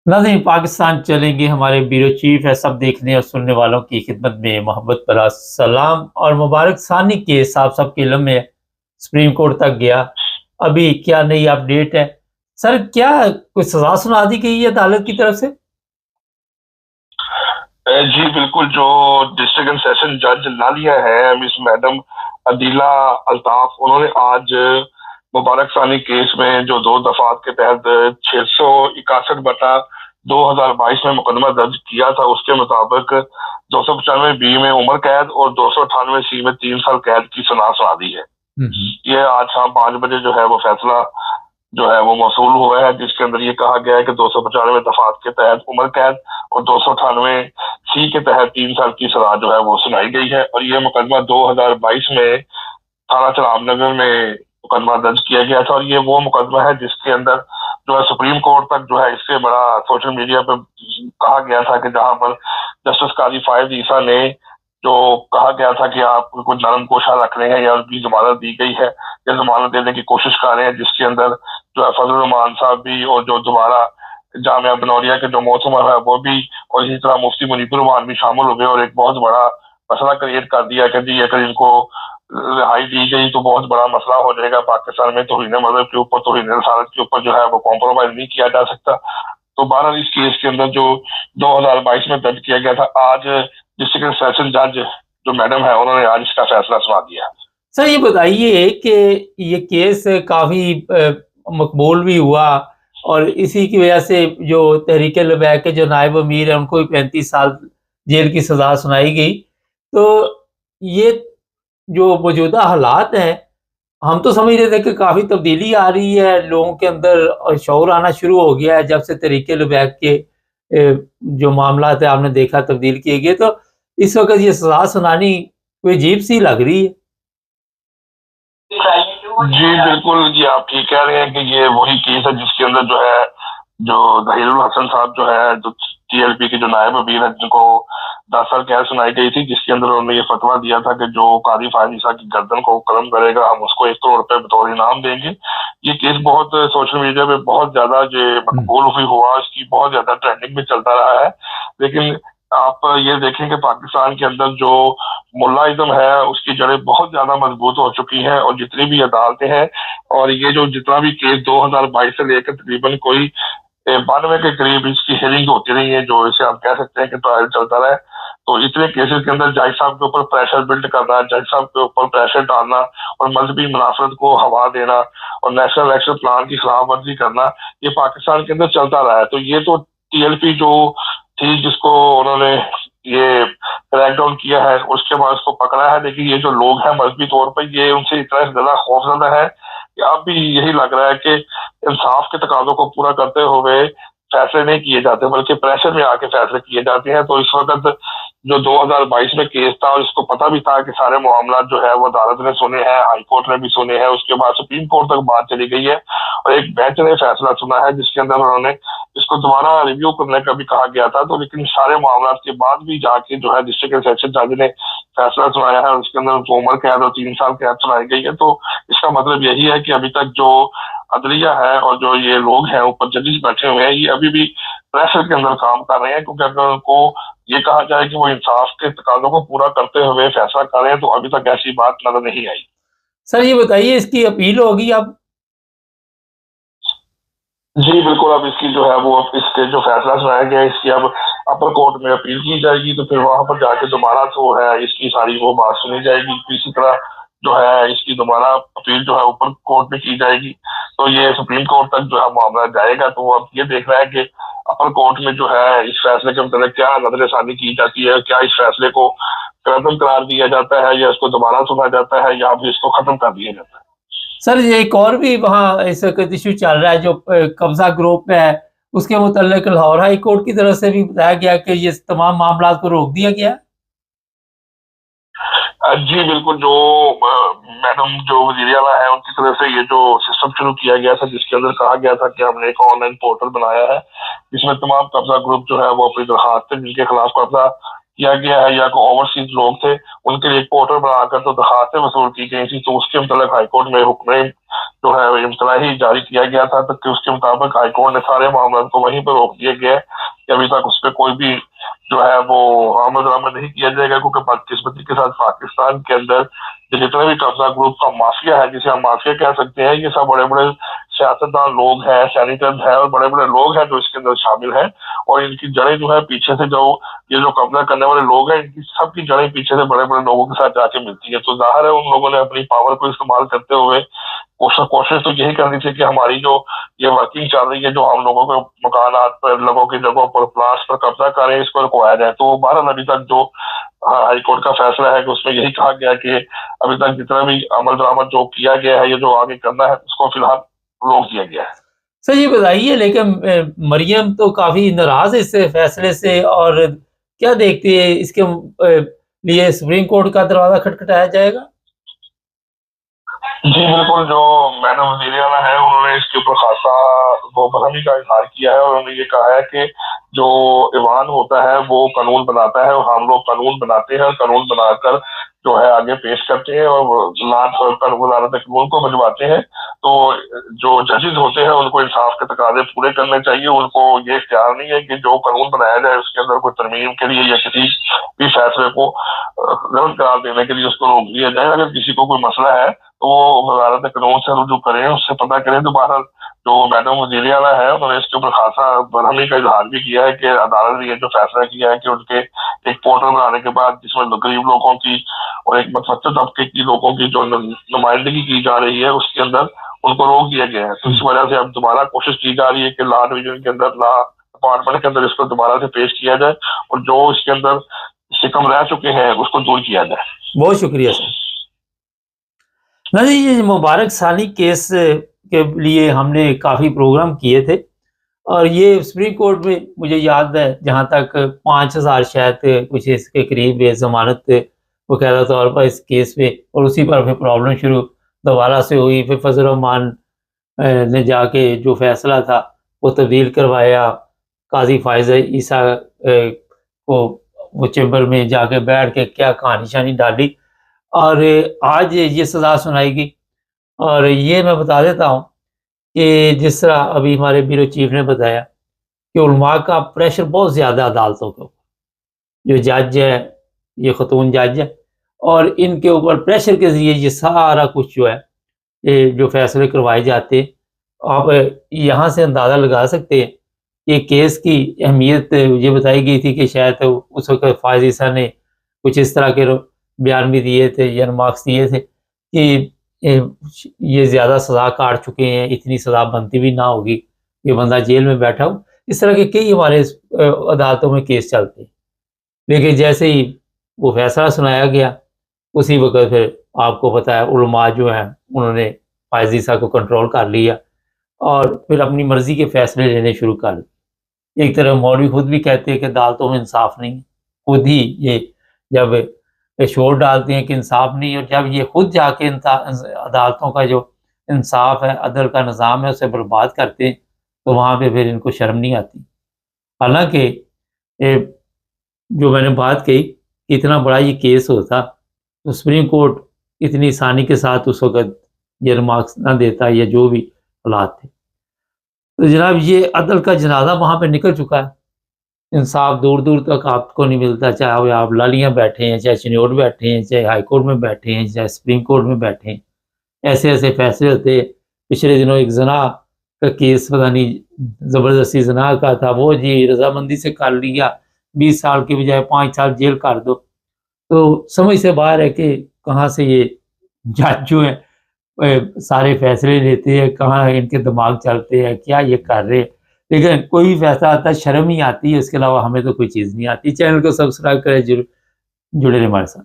नाज़रीन, पाकिस्तान चलेंगे हमारे ब्यूरो चीफ है सब देखने और सुनने वालों की खिदमत में मोहब्बत भरा सलाम और मुबारक सानी के साहब साहब के लम्हे सुप्रीम कोर्ट तक गया। अभी क्या नई अपडेट है सर? क्या कोई सजा सुना दी गई है अदालत की तरफ से? जी बिल्कुल, जो डिस्ट्रिक्ट एंड सेशन जज नालिया है मिस मैडम अदीला अल्ताफ, उन्होंने आज मुबारक सानी केस में जो 2 दफात के तहत 661/2022 में मुकदमा दर्ज किया था, उसके मुताबिक 295 बी में उम्र कैद और 298 सी में 3 साल कैद की सजा सुना दी है। ये आज शाम 5 बजे जो है वो फैसला जो है वो मौसूल हुआ है, जिसके अंदर ये कहा गया है कि 295 दफात के तहत उम्र कैद और 298 सी के तहत 3 साल की सजा जो है वो सुनाई गई है। और ये मुकदमा 2022 में थाना चरामनगर में मुकदमा दर्ज किया गया था, और ये वो मुकदमा है जिसके अंदर जो है सुप्रीम कोर्ट तक जो है इससे बड़ा सोशल मीडिया पे कहा गया था कि जहां पर जस्टिस काजी फायद ईसा ने जो कहा गया था कि आप कुछ नरम कोशा रख रहे हैं या उनकी जमानत दी गई है या जमानत देने की कोशिश कर रहे हैं, जिसके अंदर जो है फजल रहमान साहब भी और जो दोबारा जामिया बनौरिया के जो मौसम है वो भी, और इसी तरह मुफ्ती मुनीबुर रहमान भी शामिल हो गए और एक बहुत बड़ा मसला क्रिएट कर दिया कि जी अगर इनको रिहाई दी गई तो बहुत बड़ा मसला हो जाएगा पाकिस्तान में, तौहीन मजहब के ऊपर, तौहीन रसालत के ऊपर जो है वो कॉम्प्रोमाइज नहीं किया जा सकता। तो 12 इस केस के अंदर जो 2022 में दर्ज किया गया था, आज डिस्ट्रिक्ट सेशन जज जो मैडम है उन्होंने आज इसका फैसला सुना दिया। सर ये बताइए कि ये केस काफ़ी मकबूल भी हुआ और इसी की वजह से जो तहरीक लबैक के जो नायब अमीर है उनको भी 35 साल जेल की सज़ा सुनाई गई। तो ये जो मौजूदा हालात हैं, हम तो समझ रहे थे कि काफ़ी तब्दीली आ रही है, लोगों के अंदर और शऊर आना शुरू हो गया है जब से तहरीक लबैक के जो मामलात है आपने देखा तब्दील किए गए। तो इस वक़्त ये सज़ा सुनानी कोई अजीब सी लग रही है। जी बिल्कुल, जी आप ठीक कह रहे हैं कि ये वही केस है जिसके अंदर जो है जो जहीरुल हसन साहब जो है जो टीएलपी के जो नायब अमीर है जिनको 10 साल कैद सुनाई गई थी, जिसके अंदर उन्होंने ये फतवा दिया था कि जो कादी फायद ईसा की गर्दन को कलम करेगा हम उसको 1 करोड़ रुपए बतौर इनाम देंगे। ये केस बहुत सोशल मीडिया पे बहुत ज्यादा जो मकबूल हुई हुआ, इसकी बहुत ज्यादा ट्रेंडिंग में चलता रहा है। लेकिन आप ये देखें कि पाकिस्तान के अंदर जो मुल्लाइज्म है उसकी जड़ें बहुत ज्यादा मजबूत हो चुकी हैं, और जितनी भी अदालतें हैं और ये जो जितना भी केस 2022 से लेकर तकरीबन कोई 92 के करीब इसकी हियरिंग होती रही है, जो इसे आप कह सकते हैं कि ट्रायल चलता रहा है। तो इतने केसेस के अंदर जज साहब के ऊपर प्रेशर बिल्ड करना, जज साहब के ऊपर प्रेशर डालना और मजहबी मुनाफरत को हवा देना और नेशनल एक्शन प्लान की खिलाफ वर्जी करना, ये पाकिस्तान के अंदर चलता रहा है। तो ये तो टीएलपी जो थी जिसको उन्होंने ये क्रैकडाउन किया है उसके बाद उसको पकड़ा है, लेकिन ये जो लोग हैं मजहबी तौर पर ये उनसे इतना ज्यादा खौफजदा है कि अब भी यही लग रहा है कि इंसाफ के तकाजों को पूरा करते हुए फैसले नहीं किए जाते बल्कि प्रेशर में आके फैसले किए जाते हैं। तो इस वक्त जो 2022 में केस था और इसको पता भी था कि सारे मामला जो है वो अदालत ने सुने हैं, हाई कोर्ट ने भी सुने हैं, उसके बाद सुप्रीम कोर्ट तक बात चली गई है और एक बेंच ने फैसला सुना है जिसके अंदर उन्होंने इसको दोबारा रिव्यू करने का भी कहा गया था। तो लेकिन सारे मामला के बाद भी जाके जो है डिस्ट्रिक्ट सेशन जज ने फैसला सुनाया है, उसके अंदर उम्र कैद और 3 साल कैद सुनाई गई है। तो इसका मतलब यही है कि अभी तक जो अदलिया है और जो ये लोग हैं ऊपर जजेस बैठे हुए हैं, ये अभी भी प्रेशर के अंदर काम कर रहे हैं, क्योंकि अगर उनको ये कहा जाए कि वो इंसाफ के तकाजों को पूरा करते हुए फैसला कर रहे हैं तो अभी तक ऐसी बात नजर नहीं आई। सर ये बताइए इसकी अपील होगी अब? जी बिल्कुल, अब इसकी जो है वो इसके जो फैसला सुनाया गया है इसकी अब अपर कोर्ट में अपील की जाएगी, तो फिर वहां पर जाके दोबारा जो है इसकी सारी वो बात सुनी जाएगी। इसी तरह जो है इसकी दोबारा अपील जो है ऊपर कोर्ट में की जाएगी, तो ये सुप्रीम कोर्ट तक जो है मामला जाएगा। तो अब ये देख रहा है कि अपर कोर्ट में जो है इस फैसले के मतलब क्या नजरसानी की जाती है, क्या इस फैसले को खत्म करार दिया जाता है या इसको दोबारा सुना जाता है या फिर इसको खत्म कर दिया जाता है। सर ये एक और भी वहाँ इस वक्त इशू चल रहा है जो कब्जा ग्रुप है, उसके मुतल्लिक लाहौर हाई कोर्ट की तरफ से भी बताया गया कि ये तमाम मामला को रोक दिया गया। जी बिल्कुल, जो मैडम जो वजीर आला है उनकी तरफ से ये जो सिस्टम शुरू किया गया था जिसके अंदर कहा गया था कि हमने एक ऑनलाइन पोर्टल बनाया है जिसमें तमाम कब्जा ग्रुप जो है वो अपनी दरखास्त जिनके खिलाफ कब्जा किया गया है या कोई ओवरसीज लोग थे उनके लिए एक पोर्टल बनाकर तो दरखास्तें वसूल की गई थी। तो उसके मतलब हाईकोर्ट में हुक्म जो है इम्तला ही जारी किया गया था, तो उसके मुताबिक हाईकोर्ट ने सारे मामलों को वहीं पर रोक दिया गया है कि अभी तक उस पर कोई भी जो है वो आमद दरामद नहीं किया जाएगा, क्योंकि बदकिस्मती के साथ पाकिस्तान के अंदर जितने भी कब्जा ग्रुप का माफिया है, जिसे हम माफिया कह सकते हैं, ये सब बड़े बड़े सियासतदान लोग हैं, सैनिटर्स हैं और बड़े बड़े लोग हैं जो इसके अंदर शामिल हैं। और इनकी जड़ें जो है पीछे से जो ये जो कब्जा करने वाले लोग हैं, इनकी सबकी जड़ें पीछे से बड़े बड़े लोगों के साथ जाके मिलती है। तो जाहिर है उन लोगों ने अपनी पावर को इस्तेमाल करते हुए कोशिश तो यही करनी थी कि हमारी जो ये वर्किंग चल रही है, जो हम लोगों के मकानात पर, लोगों की जगहों पर, प्लाट्स पर कब्जा करें, इसको रुकवाया जाए। तो बहरहाल अभी तक जो हाई कोर्ट का फैसला है कि उसमें यही कहा गया कि अभी तक जितना भी अमल दरामद जो किया गया है, ये जो आगे करना है, उसको फिलहाल रोक दिया गया है। सर ये बताइए, लेकिन मरियम तो काफी नाराज है इस फैसले से, और क्या देखती है इसके लिए सुप्रीम कोर्ट का दरवाजा खटखटाया जाएगा? जी बिल्कुल, जो मैडम वज़ीर आला है उन्होंने इसके ऊपर खासा वो बरहमी का इजहार किया है और उन्होंने ये कहा है कि जो ईवान होता है वो कानून बनाता है और हम लोग कानून बनाते हैं और कानून बनाकर जो है आगे पेश करते हैं और वज़ारत कानून को भिजवाते हैं। तो जो जजेस होते हैं उनको इंसाफ के तकाजे पूरे करने चाहिए। उनको ये इख्तियार नहीं है कि जो कानून बनाया जाए उसके अंदर कोई तरमीम के लिए या किसी भी फैसले को गलत करार देने के लिए उसको रोक दिया जाए। अगर किसी को कोई मसला है तो वो वज़ारत कानून से रुजू करें, उससे पता करें। तो बहरहाल जो मैडम वज़ीर आला है उन्होंने इसके ऊपर खासा बरहमी का इजहार भी किया है कि अदालत ने ये जो फैसला किया है कि उनके एक पोर्टल बनाने के बाद जिसमें गरीब लोगों की और एक मतवसत तबके की लोगों की जो नुमाइंदगी की जा रही है उसके अंदर उनको रोक दिया गया है। तो इस वजह से अब दोबारा कोशिश की जा रही है कि लॉ डिवीजन के अंदर, लॉ डिपार्टमेंट के अंदर इसको दोबारा से पेश किया जाए और जो इसके अंदर शिकम रह चुके हैं उसको दूर किया जाए। बहुत शुक्रिया सर। नहीं, ये मुबारक सानी केस के लिए हमने काफ़ी प्रोग्राम किए थे और ये सुप्रीम कोर्ट में मुझे याद है जहाँ तक 5000 शायद कुछ इसके करीब ज़मानत बाकायदा तौर पर इस केस पे, और उसी पर फिर प्रॉब्लम शुरू दोबारा से हुई। फिर फजल रहमान ने जाके जो फैसला था वो तब्दील करवाया, काजी फायज़ ईसा को वो चैम्बर में जाके बैठ के क्या कहानी शानी डाली और आज ये सज़ा सुनाई गई। और ये मैं बता देता हूँ कि जिस तरह अभी हमारे ब्यूरो चीफ ने बताया कि उलमा का प्रेशर बहुत ज़्यादा अदालतों के ऊपर, जो जज है ये खतून जज है और इनके ऊपर प्रेशर के ज़रिए ये सारा कुछ जो है ये जो फैसले करवाए जाते। आप यहाँ से अंदाज़ा लगा सकते हैं कि केस की अहमियत ये बताई गई थी कि शायद उस वक्त फायज़ ईसा ने कुछ इस तरह के बयान भी दिए थे या रिमार्क्स दिए थे कि ये ज़्यादा सज़ा काट चुके हैं, इतनी सज़ा बनती भी ना होगी, ये बंदा जेल में बैठा हो। इस तरह के कई हमारे अदालतों में केस चलते हैं। लेकिन जैसे ही वो फैसला सुनाया गया उसी वक्त फिर आपको पता है उलमा जो हैं उन्होंने फायज़ ईसा को कंट्रोल कर लिया और फिर अपनी मर्ज़ी के फ़ैसले लेने शुरू कर दिए। एक तरफ मौलवी खुद भी कहते हैं कि अदालतों में इंसाफ नहीं है, खुद ही ये जब शोर डालते हैं कि इंसाफ नहीं है, और जब ये खुद जाके अदालतों का जो इंसाफ है, अदल का निज़ाम है, उसे बर्बाद करते हैं तो वहाँ पे फिर इनको शर्म नहीं आती। हालांकि जो मैंने बात कही कि इतना बड़ा ये केस होता तो सुप्रीम कोर्ट इतनी आसानी के साथ उस वक्त ये रिमार्क्स ना देता या जो भी हालात थे। तो जनाब ये अदल का जनाजा वहाँ पे निकल चुका है, इंसाफ दूर दूर तक आपको नहीं मिलता, चाहे आप लालियाँ बैठे हैं, चाहे चिन्योट बैठे हैं, चाहे हाई कोर्ट में बैठे हैं, चाहे सुप्रीम कोर्ट में बैठे हैं। ऐसे ऐसे फैसले होते। पिछले दिनों एक जना का केस पता नहीं ज़बरदस्ती जना का था, वो जी रजामंदी से कर लिया, 20 साल की बजाय 5 साल जेल कर दो। तो समझ से बाहर है कि कहाँ से ये जज जो है सारे फैसले लेते हैं, कहाँ इनके दिमाग चलते हैं, क्या ये कर रहे हैं। लेकिन कोई भी फैसला आता है शर्म ही आती है, उसके अलावा हमें तो कोई चीज़ नहीं आती। चैनल को सब्सक्राइब करें, जुड़े रहे हमारे साथ।